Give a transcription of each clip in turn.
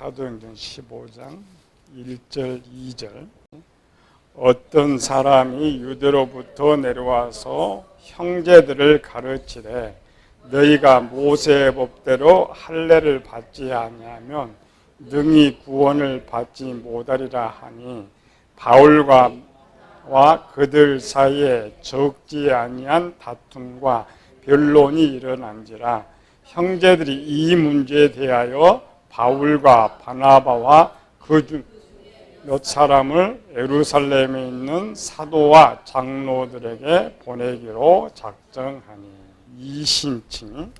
사도행전 15장 1절 2절 어떤 사람이 유대로부터 내려와서 형제들을 가르치되 너희가 모세의 법대로 할례를 받지 아니하면 능히 구원을 받지 못하리라 하니 바울과 그들 사이에 적지 아니한 다툼과 변론이 일어난지라. 형제들이 이 문제에 대하여 바울과 바나바와 그 중 몇 사람을 예루살렘에 있는 사도와 장로들에게 보내기로 작정하니. 이심층이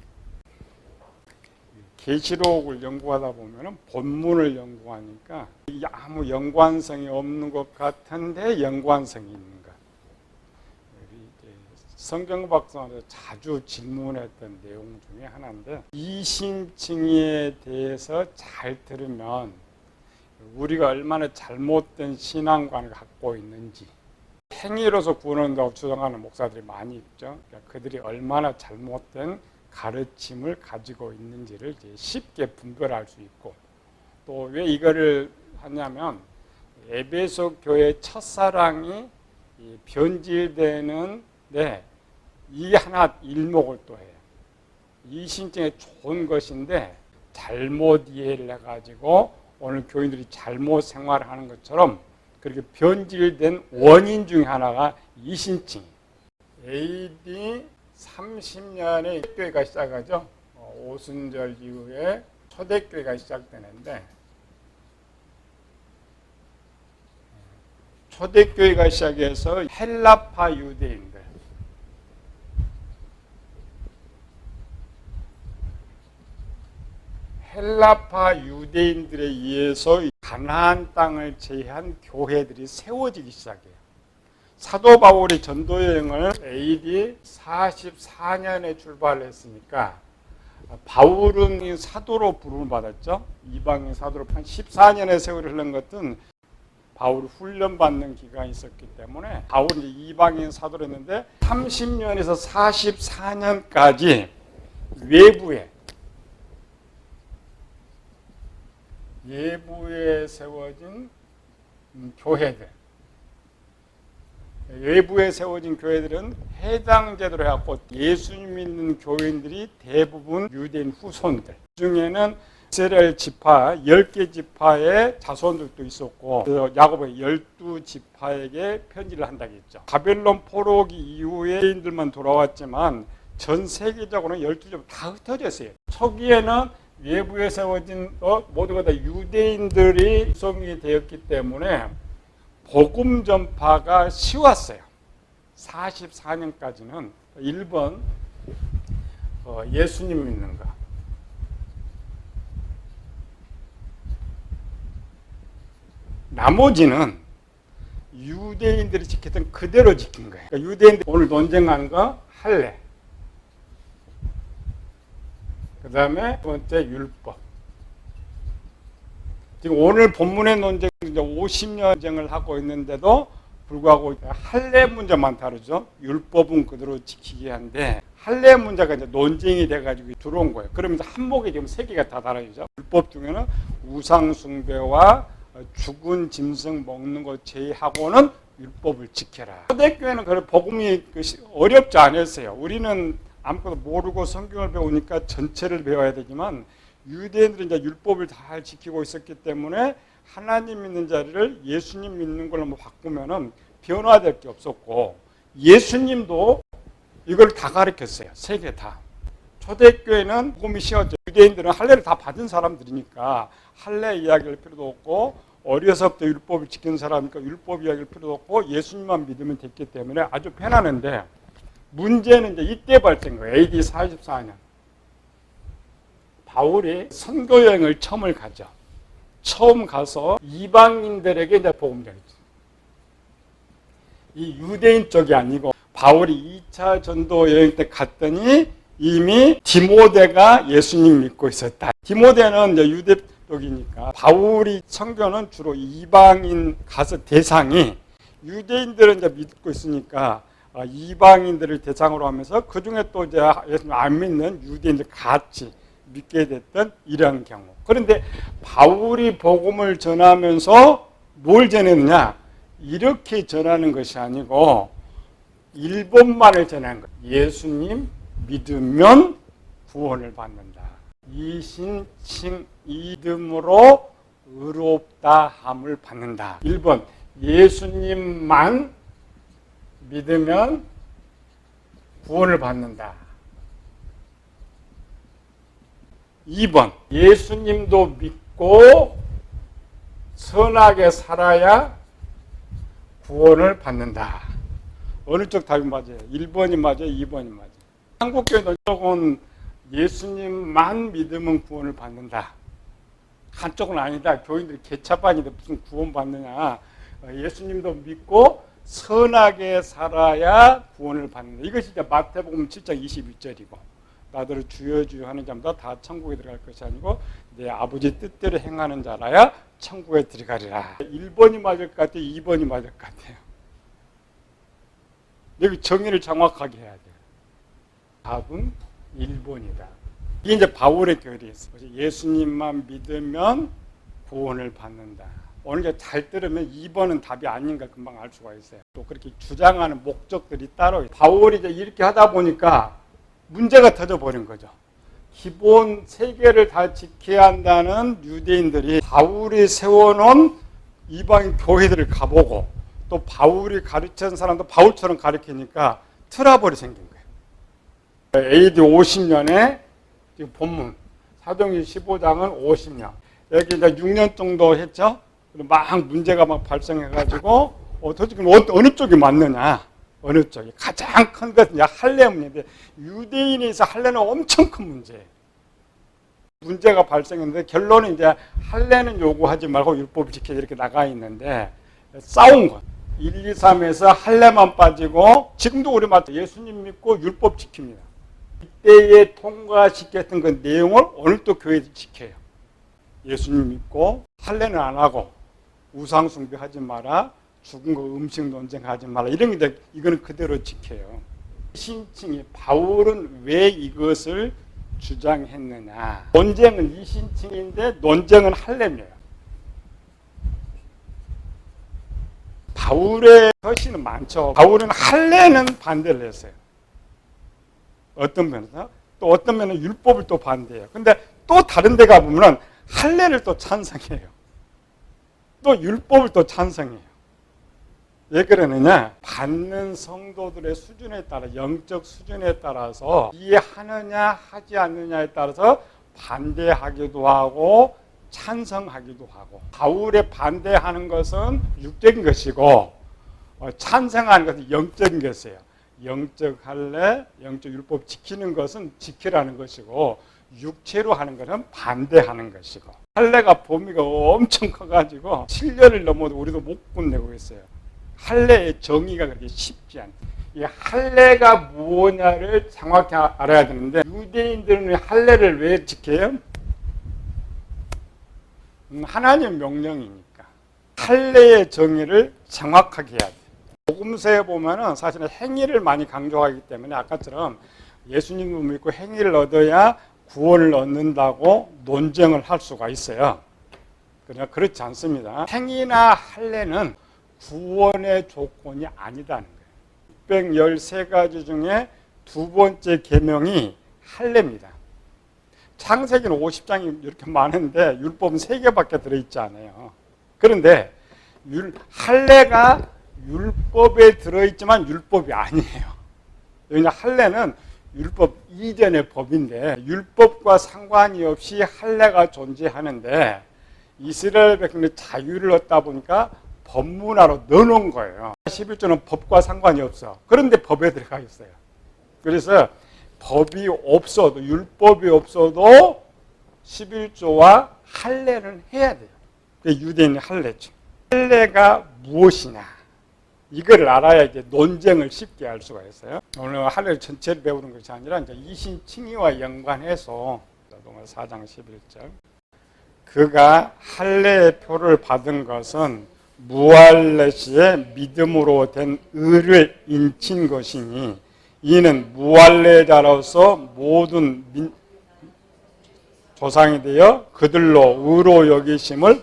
계시록을 연구하다 보면 본문을 연구하니까 아무 연관성이 없는 것 같은데 연관성이 있는 것. 성경박사한테 자주 질문했던 내용 중에 하나인데, 이심층에 대해서 잘 들으면 우리가 얼마나 잘못된 신앙관을 갖고 있는지, 행위로서 구원한다고 주장하는 목사들이 많이 있죠. 그러니까 그들이 얼마나 잘못된 가르침을 가지고 있는지를 이제 쉽게 분별할 수 있고, 또 왜 이거를 하냐면 에베소 교회 첫사랑이 변질되는데 이 하나 일목을 또 해요. 이 신증에 좋은 것인데 잘못 이해를 해가지고 오늘 교인들이 잘못 생활하는 것처럼 그렇게 변질된 원인 중에 하나가 이신증. AD 30년에 교회가 시작하죠. 오순절 이후에 초대교회가 시작되는데, 초대교회가 시작해서 헬라파 유대인들, 헬라파 유대인들에 의해서 가나안 땅을 제한 교회들이 세워지기 시작해요. 사도 바울이 전도 여행을 AD 44년에 출발했으니까 바울은 사도로 부름을 받았죠. 이방인 사도로 한 14년의 세월이 흐른 것은 바울이 훈련받는 기간이 있었기 때문에 바울이 이방인 사도로 했는데 30년에서 44년까지 외부에 세워진 교회들, 외부에 세워진 교회들은 해당 제도로 해갖고 예수님 믿는 교인들이 대부분 유대인 후손들, 중에는 이스라엘 지파 10개 지파의 자손들도 있었고, 야곱의 12지파에게 편지를 한다고 했죠. 바벨론 포로기 이후에 유대인들만 돌아왔지만 전 세계적으로는 12지파 다 흩어졌어요. 초기에는 외부에 세워진 모두가 다 유대인들이 구성이 되었기 때문에 복음 전파가 쉬웠어요. 44년까지는 1번 예수님 믿는 거, 나머지는 유대인들이 지켰던 그대로 지킨 거예요. 그러니까 유대인들이 오늘 논쟁하는 거 할례, 그 다음에 두 번째 율법. 지금 오늘 본문의 논쟁은 이제 50년 논쟁을 하고 있는데도 불구하고 할례 문제만 다루죠. 율법은 그대로 지키게 한데 할례 문제가 이제 논쟁이 돼가지고 들어온 거예요. 그러면서 한목에 지금 3개가 다 달라지죠. 율법 중에는 우상 숭배와 죽은 짐승 먹는 것 제외하고는 율법을 지켜라. 초대교회는 그런 복음이 어렵지 않았어요. 우리는 아무것도 모르고 성경을 배우니까 전체를 배워야 되지만 유대인들은 이제 율법을 잘 지키고 있었기 때문에 하나님 믿는 자리를 예수님 믿는 걸로 바꾸면은 변화될 게 없었고, 예수님도 이걸 다 가르쳤어요. 3개 다. 초대교회는 복음이 쉬웠죠. 유대인들은 할례를 다 받은 사람들이니까 할례 이야기할 필요도 없고, 어려서부터 율법을 지키는 사람이니까 율법 이야기할 필요도 없고, 예수님만 믿으면 됐기 때문에 아주 편하는데, 문제는 이제 이때 발생한 거예요. AD 44년. 바울이 선교 여행을 처음 가죠. 처음 가서 이방인들에게 이제 복음 전했죠. 이 유대인 쪽이 아니고 바울이 2차 전도 여행 때 갔더니 이미 디모데가 예수님 믿고 있었다. 디모데는 이제 유대 쪽이니까 바울이 선교는 주로 이방인 가서 대상이, 유대인들은 이제 믿고 있으니까 이방인들을 대상으로 하면서 그 중에 또 이제 예수님 안 믿는 유대인들 같이 믿게 됐던 이런 경우. 그런데 바울이 복음을 전하면서 뭘 전했느냐? 이렇게 전하는 것이 아니고 일본말을 전하는 거예요. 예수님 믿으면 구원을 받는다. 이신칭 이름으로 의롭다 함을 받는다. 1번 예수님만 믿으면 구원을 받는다. 2번 예수님도 믿고 선하게 살아야 구원을 받는다. 어느 쪽 답이 맞아요? 1번이 맞아요? 2번이 맞아요? 한국교회는 조금 예수님만 믿으면 구원을 받는다. 한쪽은 아니다. 교인들이 개차반인데 무슨 구원 받느냐. 예수님도 믿고 선하게 살아야 구원을 받는다. 이것이 이제 마태복음 7장 22절이고 나더러 주여 주여 하는 자마다 다 천국에 들어갈 것이 아니고 내 아버지 뜻대로 행하는 자라야 천국에 들어가리라. 1번이 맞을 것 같아요? 2번이 맞을 것 같아요? 여기 정의를 정확하게 해야 돼요. 답은 1번이다. 이게 이제 바울의 교리였어요. 예수님만 믿으면 구원을 받는다. 오늘 이제 잘 들으면 2번은 답이 아닌가 금방 알 수가 있어요. 또 그렇게 주장하는 목적들이 따로 있어요. 바울이 이제 이렇게 하다 보니까 문제가 터져버린 거죠. 기본 3개를 다 지켜야 한다는 유대인들이 바울이 세워놓은 이방인 교회들을 가보고 또 바울이 가르치는 사람도 바울처럼 가르치니까 트러블이 생긴 거예요. AD 50년에 지금 본문 사도행전 15장은 50년 여기 이제 6년 정도 했죠. 막 문제가 막 발생해가지고 도대체 어느 쪽이 맞느냐, 어느 쪽이 가장 큰 것은 할례 문제인데 유대인에서 할례는 엄청 큰 문제예요. 문제가 발생했는데 결론은 이제 할례는 요구하지 말고 율법을 지켜 이렇게 나가 있는데 싸운 것. 1, 2, 3에서 할례만 빠지고 지금도 우리 맞죠. 예수님 믿고 율법 지킵니다. 이때에 통과시켰던 그 내용을 오늘 또 교회에서 지켜요. 예수님 믿고 할례는 안 하고 우상 숭배하지 마라, 죽은 거 음식 논쟁하지 마라 이런 게 이거는 그대로 지켜요. 이신칭이 바울은 왜 이것을 주장했느냐? 논쟁은 이신칭인데 논쟁은 할례예요. 바울의 서신은 많죠. 바울은 할례는 반대를 했어요. 어떤 면에서 또 어떤 면은 율법을 또 반대해요. 근데 또 다른 데 가보면 할례를 또 찬성해요. 또 율법을 또 찬성해요. 왜 그러느냐? 받는 성도들의 수준에 따라 영적 수준에 따라서 이해하느냐 하지 않느냐에 따라서 반대하기도 하고 찬성하기도 하고 바울의 반대하는 것은 육적인 것이고 찬성하는 것은 영적인 것이에요. 영적 할례, 영적 율법 지키는 것은 지키라는 것이고 육체로 하는 것은 반대하는 것이고 할례가 범위가 엄청 커가지고 7년을 넘어도 우리도 못 끝내고 있어요. 할례의 정의가 그렇게 쉽지 않다. 이 할례가 무엇냐를 정확히 알아야 되는데 유대인들은 할례를 왜 지켜요? 하나님 명령이니까 할례의 정의를 정확하게 해야 돼요. 복음서에 보면은 사실은 행위를 많이 강조하기 때문에 아까처럼 예수님을 믿고 행위를 얻어야 구원을 얻는다고 논쟁을 할 수가 있어요. 그러나 그렇지 않습니다. 행위나 할례는 구원의 조건이 아니다는 거예요. 613가지 중에 두 번째 계명이 할례입니다. 창세기는 50장이 이렇게 많은데 율법은 3개밖에 들어있지 않아요. 그런데 할례가 율법에 들어있지만 율법이 아니에요. 왜냐하면 할례는 율법 이전의 법인데 율법과 상관이 없이 할례가 존재하는데 이스라엘 백성들이 자유를 얻다 보니까 법문화로 넣어놓은 거예요. 11조는 법과 상관이 없어. 그런데 법에 들어가 있어요. 그래서 법이 없어도 율법이 없어도 11조와 할례는 해야 돼요. 유대인의 할례죠. 할례가 무엇이냐 이걸 알아야 이제 논쟁을 쉽게 할 수가 있어요. 오늘 할례 전체를 배우는 것이 아니라 이제 이신칭의와 연관해서 로마 4장 11절 그가 할례의 표를 받은 것은 무할례 시에 믿음으로 된 의를 인친 것이니 이는 무할례자로서 모든 조상이 되어 그들로 의로 여기심을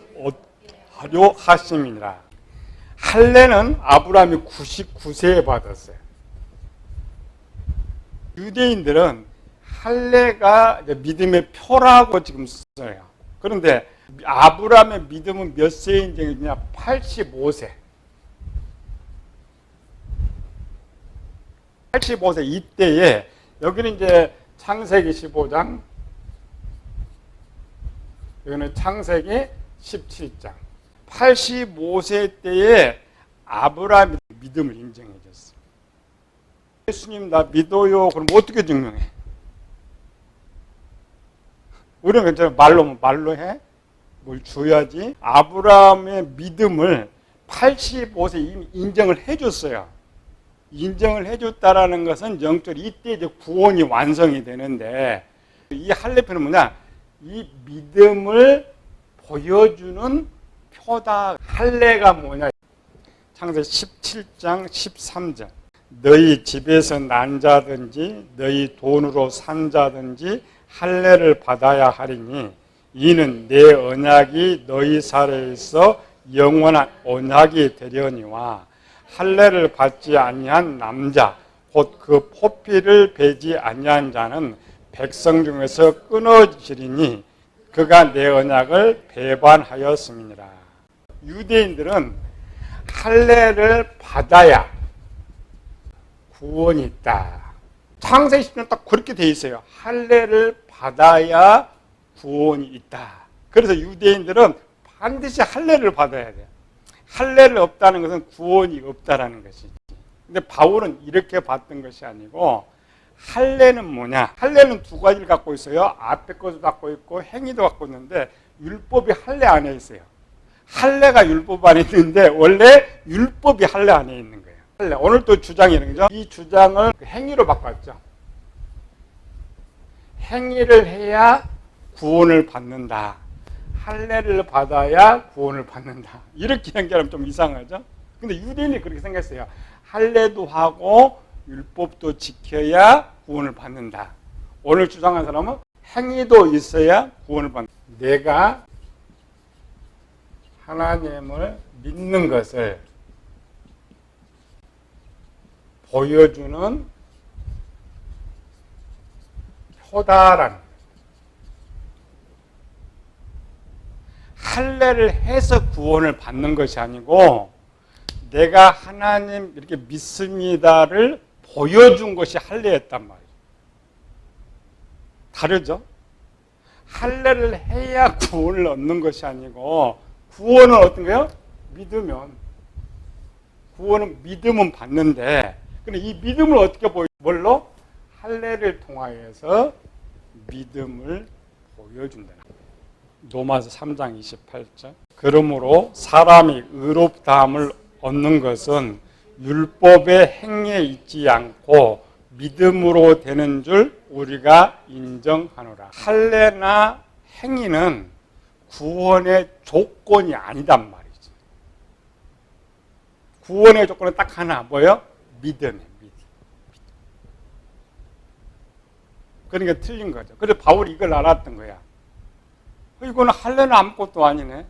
얻하려 하심이니라. 할례는 아브라함이 99세에 받았어요. 유대인들은 할례가 믿음의 표라고 지금 써요. 그런데 아브라함의 믿음은 몇 세에 인정했냐? 85세. 85세 이때에 여기는 이제 창세기 15장, 여기는 창세기 17장. 85세 때에 아브라함이 믿음을 인정해 줬어요. 예수님 나 믿어요. 그럼 어떻게 증명해? 우리는 괜찮아. 말로 해? 뭘 줘야지. 아브라함의 믿음을 85세 이미 인정을 해줬어요. 인정을 해줬다라는 것은 영적으로 이때 이제 구원이 완성이 되는데, 이 할례표는 뭐냐? 이 믿음을 보여주는 표다. 할례가 뭐냐? 창세기 17장 13절. 너희 집에서 난 자든지 너희 돈으로 산 자든지 할례를 받아야 하리니 이는 내 언약이 너희 살에 있어 영원한 언약이 되려니와 할례를 받지 아니한 남자 곧 그 포피를 베지 아니한 자는 백성 중에서 끊어지리니 그가 내 언약을 배반하였음이니라. 유대인들은 할례를 받아야 구원이 있다. 창세기 10년 딱 그렇게 돼 있어요. 할례를 받아야 구원이 있다. 그래서 유대인들은 반드시 할례를 받아야 돼요. 할례를 없다는 것은 구원이 없다라는 것이지. 근데 바울은 이렇게 봤던 것이 아니고, 할례는 뭐냐? 할례는 두 가지를 갖고 있어요. 앞에 것도 갖고 있고 행위도 갖고 있는데, 율법이 할례 안에 있어요. 할례가 율법 안에 있는데 원래 율법이 할례 안에 있는 거예요. 할례. 오늘 또 주장이라는 거죠. 이 주장을 행위로 바꿨죠. 행위를 해야 구원을 받는다. 할례를 받아야 구원을 받는다. 이렇게 연결하면 좀 이상하죠. 근데 유대인이 그렇게 생각했어요. 할례도 하고 율법도 지켜야 구원을 받는다. 오늘 주장한 사람은 행위도 있어야 구원을 받는다. 내가 하나님을 믿는 것을 보여주는 표다라는 거예요. 할례를 해서 구원을 받는 것이 아니고 내가 하나님 이렇게 믿습니다를 보여준 것이 할례였단 말이에요. 다르죠? 할례를 해야 구원을 얻는 것이 아니고 구원은 어떤 거예요? 믿으면. 구원은 믿으면 받는데, 근데 이 믿음을 어떻게 뭘로? 할례를 통하여서 믿음을 보여준다. 로마서 3장 28절. 그러므로 사람이 의롭다함을 얻는 것은 율법의 행위에 있지 않고 믿음으로 되는 줄 우리가 인정하노라. 할례나 행위는 구원의 조건이 아니단 말이죠. 구원의 조건은 딱 하나, 뭐예요? 믿음이에요. 믿음. 그러니까 틀린 거죠. 그래서 바울이 이걸 알았던 거야. 이거는 할례는 아무것도 아니네.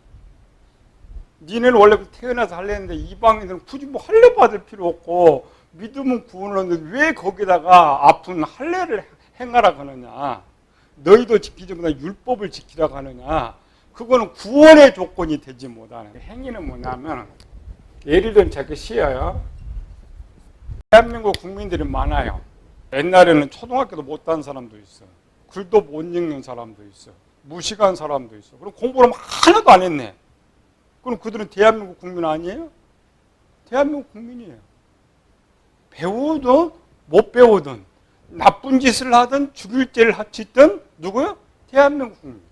니네는 원래 태어나서 할례인데 이방인들은 굳이 뭐 할례 받을 필요 없고 믿으면 구원을 얻는데 왜 거기다가 아픈 할례를 행하라 하느냐. 너희도 지키지 못한 율법을 지키라고 하느냐. 그거는 구원의 조건이 되지 못하는. 행위는 뭐냐면, 예를 들면 제가 쉬어요. 대한민국 국민들이 많아요. 옛날에는 초등학교도 못 다는 사람도 있어. 글도 못 읽는 사람도 있어. 무식한 사람도 있어. 그럼 공부를 하나도 안 했네. 그럼 그들은 대한민국 국민 아니에요? 대한민국 국민이에요. 배우든 못 배우든 나쁜 짓을 하든 죽일 죄를 짓든 누구요? 대한민국 국민.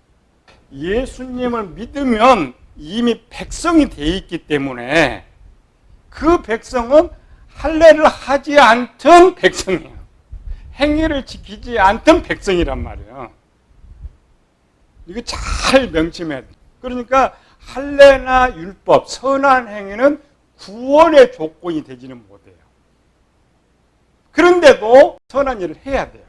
예수님을 믿으면 이미 백성이 돼 있기 때문에 그 백성은 할례를 하지 않던 백성이에요. 행위를 지키지 않던 백성이란 말이에요. 이거 잘 명심해야 돼요. 그러니까 할례나 율법, 선한 행위는 구원의 조건이 되지는 못해요. 그런데도 선한 일을 해야 돼요.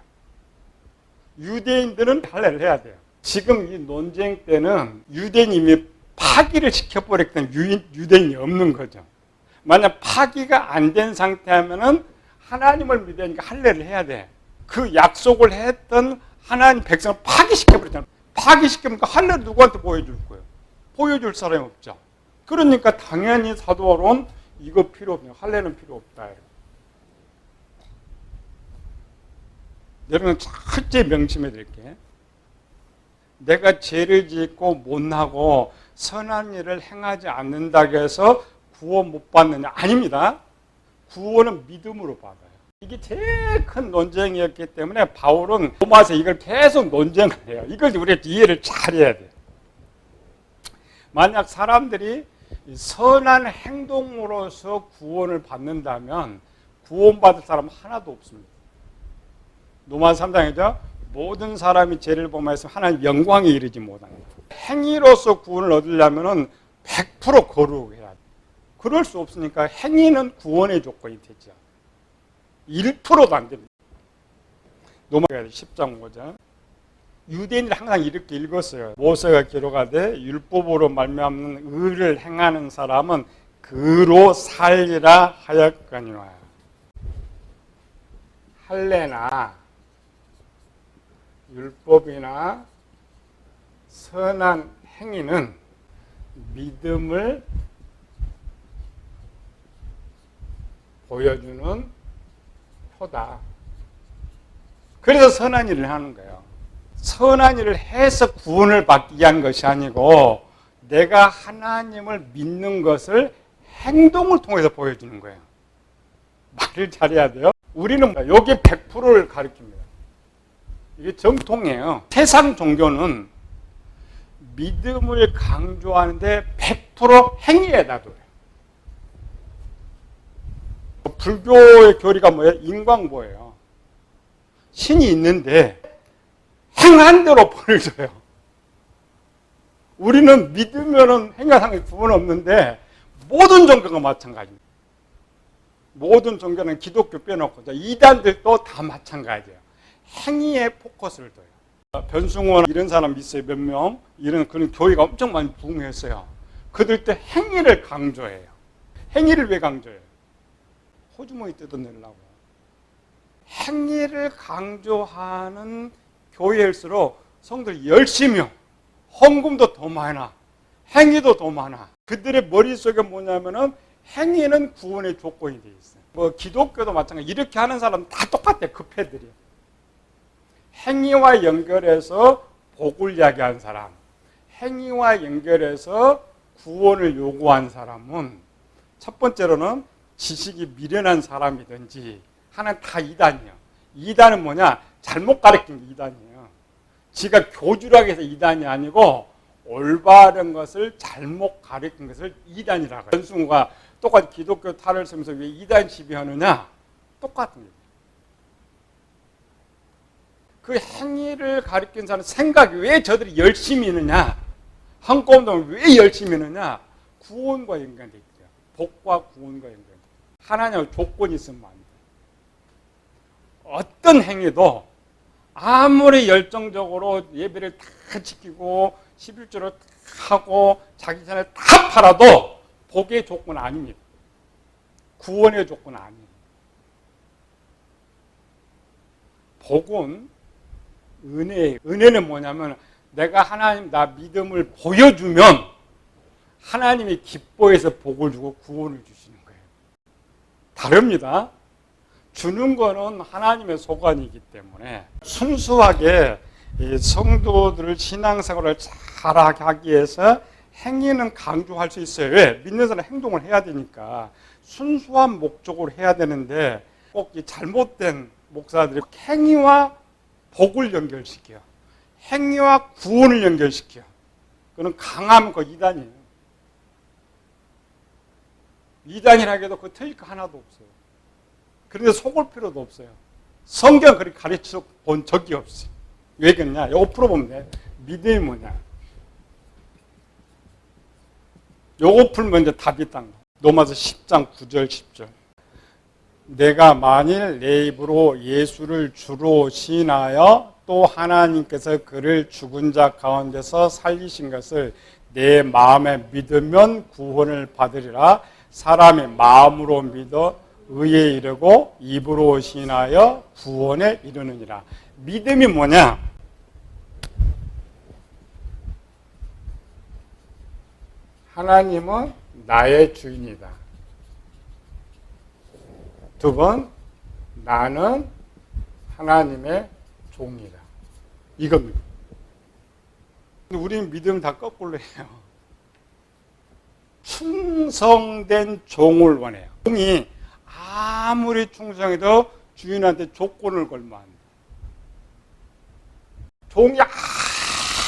유대인들은 할례를 해야 돼요. 지금 이 논쟁 때는 유대인이 파기를 시켜버렸기 때문에 유대인이 없는 거죠. 만약 파기가 안 된 상태하면은 하나님을 믿으니까 할례를 해야 돼. 그 약속을 했던 하나님 백성을 파기시켜버렸잖아. 파기시키면 할례를 누구한테 보여줄 거예요? 보여줄 사람이 없죠. 그러니까 당연히 사도 바울은 이거 필요 없네요. 할례는 필요 없다. 여러분 철저히 명심해 드릴게요. 내가 죄를 짓고 못하고 선한 일을 행하지 않는다고 해서 구원 못 받느냐? 아닙니다. 구원은 믿음으로 받아요. 이게 제일 큰 논쟁이었기 때문에 바울은 로마서 이걸 계속 논쟁을 해요. 이걸 우리가 이해를 잘 해야 돼요. 만약 사람들이 선한 행동으로서 구원을 받는다면 구원받을 사람은 하나도 없습니다. 로마서 3장이죠. 모든 사람이 죄를 범하여서 하나님 영광에 이르지 못합니다. 행위로서 구원을 얻으려면 100% 거룩해야 돼요. 그럴 수 없으니까 행위는 구원의 조건이 되죠. 1%도 안 됩니다. 로마서 10장 5절. 유대인들이 항상 이렇게 읽었어요. 모세가 기록하되 율법으로 말미암는 의를 행하는 사람은 그로 살리라 하였거니와. 할례나 율법이나 선한 행위는 믿음을 보여주는 표다. 그래서 선한 일을 하는 거예요. 선한 일을 해서 구원을 받기 위한 것이 아니고 내가 하나님을 믿는 것을 행동을 통해서 보여주는 거예요. 말을 잘해야 돼요. 우리는 여기 100%를 가리킵니다. 이게 정통이에요. 세상 종교는 믿음을 강조하는데 100% 행위에다 둬요. 불교의 교리가 뭐예요? 인광보예요. 신이 있는데 행한 대로 벌을 줘요. 우리는 믿으면은 행하는 구분 없는데 모든 종교가 마찬가지입니다. 모든 종교는 기독교 빼놓고 이단들도 다 마찬가지예요. 행위에 포커스를 둬요. 변승원 이런 사람 있어요. 몇 명. 이런 그런 교회가 엄청 많이 부흥했어요. 그들 때 행위를 강조해요. 행위를 왜 강조해요? 호주머니 뜯어내려고. 행위를 강조하는 교회일수록 성도들이 열심히 헌금도 더 많아. 행위도 더 많아. 그들의 머릿속에 뭐냐면은 행위는 구원의 조건이 돼 있어요. 뭐 기독교도 마찬가지. 이렇게 하는 사람은 다 똑같아요. 그 패들이. 행위와 연결해서 복을 이야기한 사람, 행위와 연결해서 구원을 요구한 사람은 첫 번째로는 지식이 미련한 사람이든지 하나는 다 이단이에요. 이단은 뭐냐? 잘못 가르친 게 이단이에요. 지가 교주라고 해서 이단이 아니고 올바른 것을 잘못 가르친 것을 이단이라고 해요. 전승우가 똑같이 기독교 탈을 쓰면서 왜 이단 시비하느냐? 똑같은 거예요. 그 행위를 가리킨 사람 생각이 왜 저들이 열심히 있느냐? 한꺼번에 왜 열심히 있느냐? 구원과 연관되어 있죠. 복과 구원과 연관되어 있죠. 하나님의 조건이 있으면 안 돼요. 어떤 행위도 아무리 열정적으로 예배를 다 지키고 11조를 다 하고 자기 전에 다 팔아도 복의 조건은 아닙니다. 구원의 조건은 아니에요. 복은 은혜예요. 은혜는 뭐냐면 내가 하나님 나 믿음을 보여주면 하나님이 기뻐해서 복을 주고 구원을 주시는 거예요. 다릅니다. 주는 거는 하나님의 소관이기 때문에 순수하게 성도들을 신앙생활을 잘하게 하기 위해서 행위는 강조할 수 있어요. 왜? 믿는 사람 행동을 해야 되니까 순수한 목적으로 해야 되는데 꼭 이 잘못된 목사들이 행위와 복을 연결시켜요. 행위와 구원을 연결시켜요. 그건 강하면 그 이단이에요. 이단이라고 해도 그 틀릴 거 하나도 없어요. 그런데 속을 필요도 없어요. 성경 그렇게 가르쳐 본 적이 없어요. 왜 그러냐? 요거 풀어보면 돼. 믿음이 뭐냐? 요거 풀면 이제 답이 딱 나와요. 로마서 10장 9절 10절. 내가 만일 내 입으로 예수를 주로 시인하여 또 하나님께서 그를 죽은 자 가운데서 살리신 것을 내 마음에 믿으면 구원을 받으리라. 사람이 마음으로 믿어 의에 이르고 입으로 신하여 구원에 이르느니라. 믿음이 뭐냐? 하나님은 나의 주인이다. 두 번, 나는 하나님의 종이다. 이겁니다. 우리는 믿음 다 거꾸로 해요. 충성된 종을 원해요. 종이 아무리 충성해도 주인한테 조건을 걸면 안 돼. 종이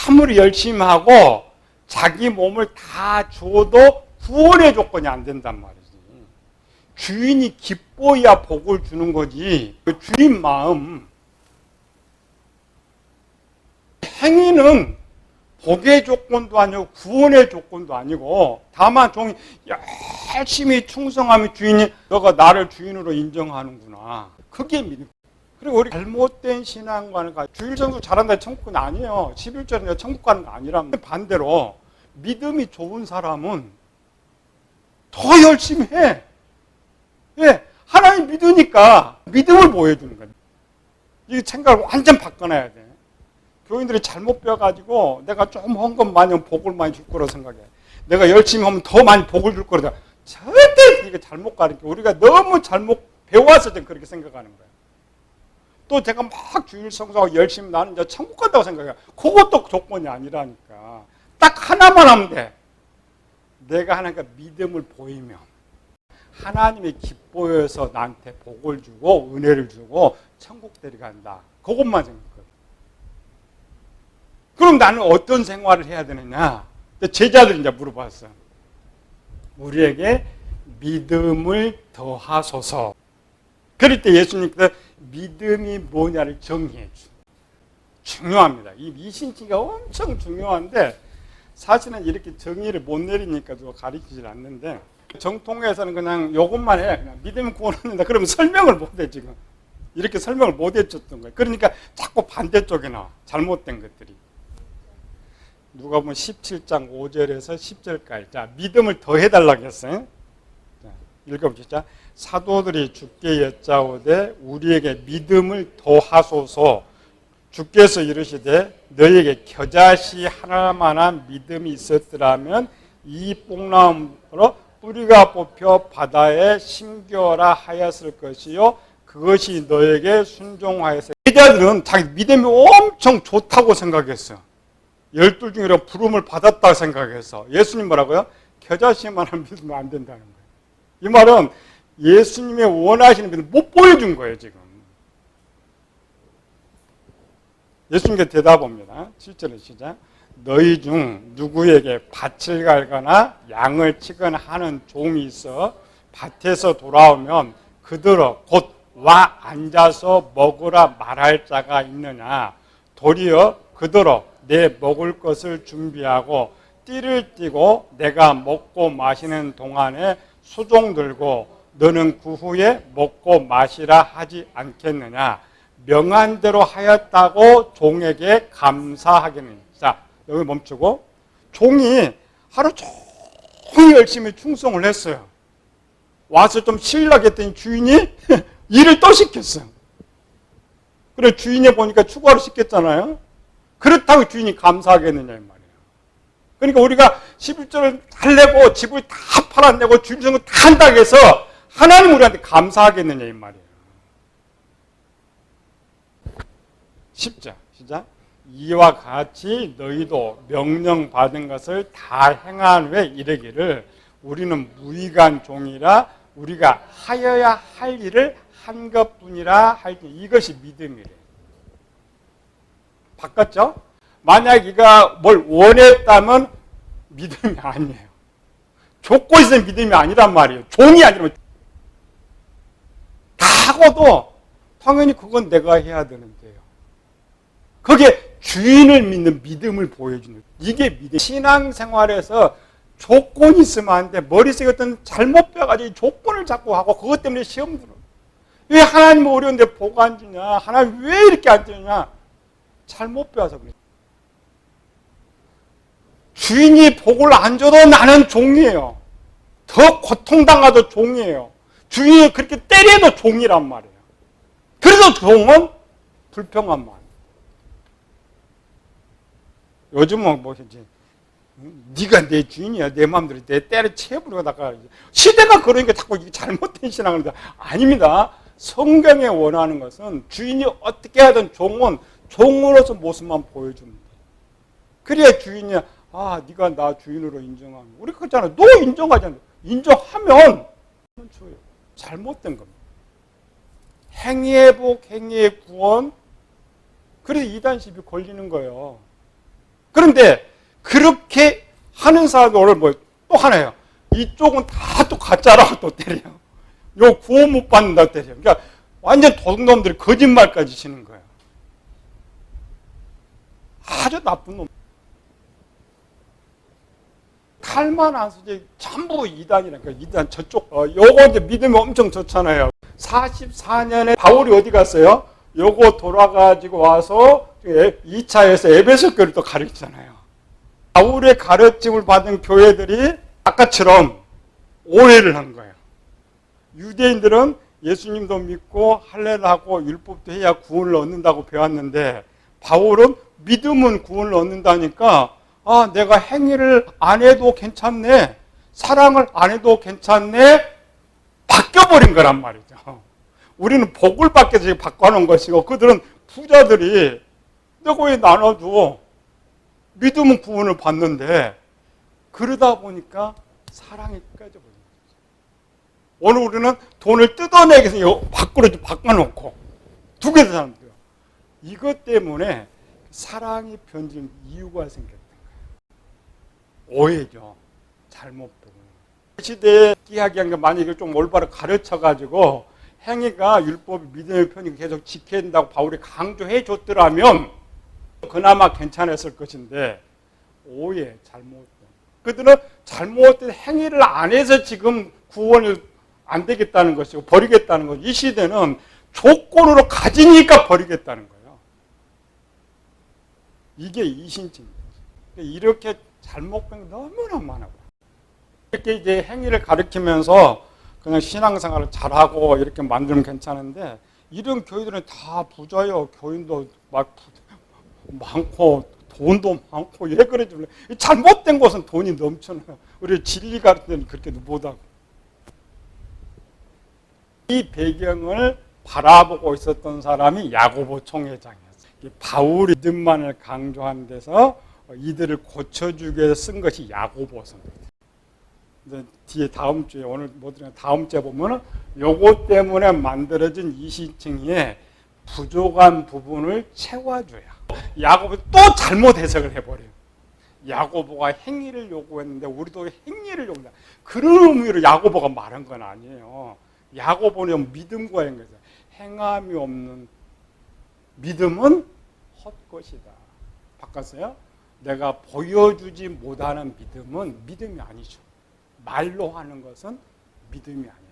아무리 열심히 하고 자기 몸을 다 줘도 구원의 조건이 안 된단 말이지. 주인이 기뻐야 복을 주는 거지. 그 주인 마음. 행위는 복의 조건도 아니고 구원의 조건도 아니고 다만 종이 열심히 충성하면 주인이 너가 나를 주인으로 인정하는구나. 그게 믿음. 그리고 우리 잘못된 신앙관을 가지고 주일 정도 잘한다 천국은 아니에요. 11절에 천국 가는 거 아니라면 반대로 믿음이 좋은 사람은 더 열심히 해. 예, 하나님 믿으니까 믿음을 보여주는 거예요. 이 생각을 완전 바꿔놔야 돼. 교인들이 잘못 배워가지고 내가 좀 한 것 마냥 복을 많이 줄 거라고 생각해. 내가 열심히 하면 더 많이 복을 줄 거라고. 절대 이게 잘못 가르쳐. 우리가 너무 잘못 배워서 그렇게 생각하는 거야. 또 제가 막 주일 성수하고 열심히 나는 이제 천국 간다고 생각해. 그것도 조건이 아니라니까. 딱 하나만 하면 돼. 내가 하나님께 믿음을 보이면 하나님이 기뻐해서 나한테 복을 주고 은혜를 주고 천국 데려간다. 그것만 생각해. 그럼 나는 어떤 생활을 해야 되느냐? 제자들이 이제 물어봤어. 우리에게 믿음을 더하소서. 그럴 때 예수님께서 믿음이 뭐냐를 정의해 주. 중요합니다. 이 미신치가 엄청 중요한데 사실은 이렇게 정의를 못 내리니까 누가 가르치질 않는데 정통에서는 그냥 이것만 해. 그냥 믿음이 구원한다. 그러면 설명을 못 해 지금. 이렇게 설명을 못 해줬던 거예요. 그러니까 자꾸 반대쪽에 나와. 잘못된 것들이. 누가 보면 17장 5절에서 10절까지. 자, 믿음을 더 해달라고 했어요. 자, 읽어보시죠. 사도들이 주께 여짜오되 우리에게 믿음을 더 하소서. 주께서 이르시되 너희에게 겨자씨 하나만한 믿음이 있었더라면 이 뽕나무로 뿌리가 뽑혀 바다에 심겨라 하였을 것이요 그것이 너에게 순종하였어. 제자들은 자기 믿음이 엄청 좋다고 생각했어요. 12 중에 부름을 받았다고 생각해서 예수님 뭐라고요? 겨자씨만한 믿으면 안 된다는 거예요. 이 말은 예수님의 원하시는 믿음 못 보여준 거예요 지금. 예수님께 대답합니다. 7절에 시작. 너희 중 누구에게 밭을 갈거나 양을 치거나 하는 종이 있어 밭에서 돌아오면 그들어 곧 와 앉아서 먹으라 말할 자가 있느냐. 도리어 그들어 내 먹을 것을 준비하고 띠를 띠고 내가 먹고 마시는 동안에 수종 들고 너는 그 후에 먹고 마시라 하지 않겠느냐. 명한 대로 하였다고 종에게 감사하겠느냐. 자, 여기 멈추고 종이 하루 종일 열심히 충성을 했어요. 와서 좀 쉬려고 했더니 주인이 일을 또 시켰어요. 그래 주인이 보니까 추가로 시켰잖아요. 그렇다고 주인이 감사하겠느냐 이 말이에요. 그러니까 우리가 11조를 잘 내고 집을 다 팔아내고 주인성을 다 한다고 해서 하나님 우리한테 감사하겠느냐 이 말이에요. 10절 시작. 이와 같이 너희도 명령받은 것을 다 행한 후에 이르기를 우리는 무익한 종이라 우리가 하여야 할 일을 한 것뿐이라 할 때 이것이 믿음이래. 바꿨죠? 만약 네가 뭘 원했다면 믿음이 아니에요. 줬고 있으면 믿음이 아니란 말이에요. 종이 아니면 다 하고도 당연히 그건 내가 해야 되는데요. 그게 주인을 믿는 믿음을 보여주는 이게 믿음. 신앙생활에서 조건이 있으면 안 돼. 머릿속에 어떤 잘못 빼가지고 조건을 자꾸 하고 그것 때문에 시험 들어. 왜 하나님 어려운데 복 안 주냐? 하나님 왜 이렇게 안 주냐? 잘못 배워서 그래요. 주인이 복을 안 줘도 나는 종이에요. 더 고통당하도 종이에요. 주인이 그렇게 때려도 종이란 말이에요. 그래서 종은 불평한 말. 요즘은 뭐지? 네가 내 주인이야. 내 마음대로 내 때려치워버리다가 시대가 그러니까 자꾸 이게 잘못된 신앙을 합니다. 아닙니다. 성경에 원하는 것은 주인이 어떻게 하든 종은 종으로서 모습만 보여줍니다. 그래야 주인이 네가 나 주인으로 인정하는. 우리 그렇잖아요. 너 인정하잖아. 인정하면 줘요. 잘못된 겁니다. 행위의 복, 행위의 구원. 그래서 이단 시비 걸리는 거예요. 그런데 그렇게 하는 사람이 오늘 또 하나예요. 이쪽은 다 또 가짜라고 또 때려요. 요 구원 못 받는다고 때려요. 그러니까 완전 도둑놈들이 거짓말까지 치는 거예요. 아주 나쁜 놈. 칼만 안 쓰지 전부 이단이라니까. 이단 저쪽 요거 이제 믿음이 엄청 좋잖아요. 44년에 바울이 어디 갔어요? 요거 돌아가지고 와서 2차에서 에베소 교회를 또 가르치잖아요. 바울의 가르침을 받은 교회들이 아까처럼 오해를 한 거예요. 유대인들은 예수님도 믿고 할례를 하고 율법도 해야 구원을 얻는다고 배웠는데 바울은 믿음은 구원을 얻는다니까 내가 행위를 안 해도 괜찮네. 사랑을 안 해도 괜찮네. 바뀌어버린 거란 말이죠. 우리는 복을 받기 위해서 바꿔놓은 것이고 그들은 부자들이 내가 왜 나눠줘. 믿음은 구원을 받는데 그러다 보니까 사랑이 깨져버린 거죠. 오늘 우리는 돈을 뜯어내기 위해서 밖으로 바꿔놓고 두 개 사람들이요. 이것 때문에 사랑이 변질 이유가 생겼던 거예요. 오해죠. 잘못 보고. 시대에 이야기한 게 만약에 좀 올바로 가르쳐가지고 행위가 율법이 믿음의 편이 계속 지켜야 된다고 바울이 강조해 줬더라면 그나마 괜찮았을 것인데 오해, 잘못. 그들은 잘못된 행위를 안 해서 지금 구원을 안 되겠다는 것이고 버리겠다는 거죠. 이 시대는 조건으로 가지니까 버리겠다는 거예요. 이게 이신증입니다. 이렇게 잘못 된 게 너무나 많아요. 이렇게 이제 행위를 가르치면서 그냥 신앙생활을 잘하고 이렇게 만들면 괜찮은데 이런 교회들은 다 부자요. 교인도 막 많고 돈도 많고 왜 그런지 몰라요. 잘못된 곳은 돈이 넘쳐나요. 우리 진리 가르치는 그렇게 못하고. 이 배경을 바라보고 있었던 사람이 야고보 총회장이었어요. 바울이 믿음만을 강조한 데서 이들을 고쳐주기 위해서 쓴 것이 야고보서입니다. 뒤에 다음 주에 오늘 다음 주에 보면은 요거 때문에 만들어진 이신층의 부족한 부분을 채워줘야. 야고보 또 잘못 해석을 해버려요. 야고보가 행위를 요구했는데 우리도 행위를 요구한다. 그런 의미로 야고보가 말한 건 아니에요. 야고보는 믿음과 연결해서 행함이 없는 믿음은 헛것이다. 바꿨어요? 내가 보여주지 못하는 믿음은 믿음이 아니죠. 말로 하는 것은 믿음이 아니에요.